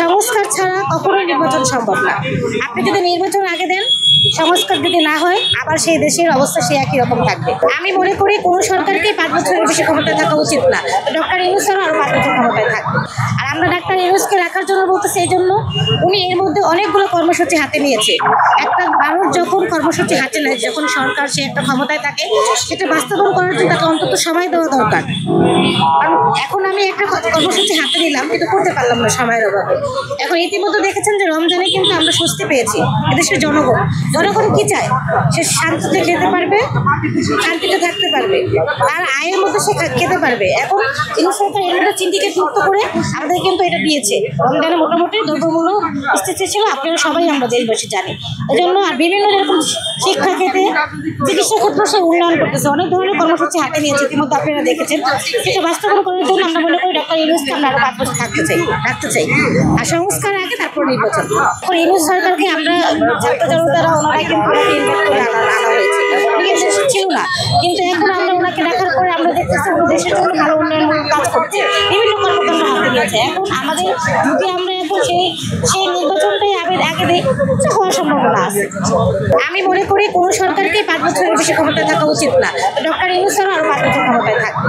সংস্কার ছাড়া কখনোই নির্বাচন সম্ভব না। আপনি যদি নির্বাচন আগে দেন, সংস্কার যদি না হয়, আবার সেই দেশের অবস্থা সে একই রকম থাকবে। আমি মনে করি কোনো সরকারকে 5 বছরের বেশি ক্ষমতায় থাকা উচিত না। ডক্টর ইউনূস স্যার আরও 5 বছর ক্ষমতায় থাকবে। আর আমরা ডাক্তার ইউনূসকে রাখার জন্য বলতেছি এই জন্য, উনি এর মধ্যে অনেকগুলো কর্মসূচি হাতে নিয়েছে। একটা মানুষ যখন কর্মসূচি হাতে নেয়, যখন সরকার সে একটা ক্ষমতায় থাকে, সেটা বাস্তবায়ন করার জন্য তাকে অন্তত সময় দেওয়া দরকার। কারণ এখন আমি একটা কর্মসূচি হাতে নিলাম, কিন্তু করতে পারলাম না সময়ের অভাবে। এখন ইতিমধ্যে দেখেছেন যে রমজানে কিন্তু আমরা স্বস্তি পেয়েছি। এদেশের জনগণ কি চায়? সে শান্তিতে খেতে পারবে, শান্তিতে থাকতে পারবে, তার আয়ের মধ্যে সে খেতে পারবে। এখন ইউনূস সরকার এর মধ্যে চিন্তিকে যুক্ত করে আমাদের কিন্তু এটা দিয়েছে। রমজানে মোটামুটি দ্রব্যমূল্য স্থিতি ছিল, আপনারা সবাই আমরা দেশবাসী জানি। এই জন্য আর বিভিন্ন যেরকম শিক্ষা ক্ষেত্রে, চিকিৎসা ক্ষেত্রে সে উন্নয়ন করতেছে, অনেক ধরনের কর্মসূচি হাতে নিয়েছে, ইতিমধ্যে আপনারা দেখেছেন। সেটা বাস্তবায়ন করার জন্য আমরা মনে করি ডক্টর ইউনূসকে আমরা আরও 5 বছর রাখতে চাই। আর সংস্কার আগে, তারপর নির্বাচন। এখন ইউনূস সরকারকে আমরা ছাত্র জনতারা ওনারাই কিন্তু আনা হয়েছে, ছিল না। কিন্তু এখন আমরা ওনাকে দেখার পরে আমরা দেখতেছি উনি দেশের জন্য ভালো উন্নয়নমূলক কাজ করছে, বিভিন্ন কর্মকাণ্ড হাতে নিয়েছে। এখন আমাদের যদি আমরা এখন সেই নির্বাচনটাই আগে দিই, হওয়ার সম্ভাবনা আছে। আমি মনে করি কোনো সরকারকে 5 বছরের বেশি ক্ষমতায় থাকা উচিত না। ডক্টর ইউনূস স্যার আরও 5 বছর ক্ষমতায় থাকবে।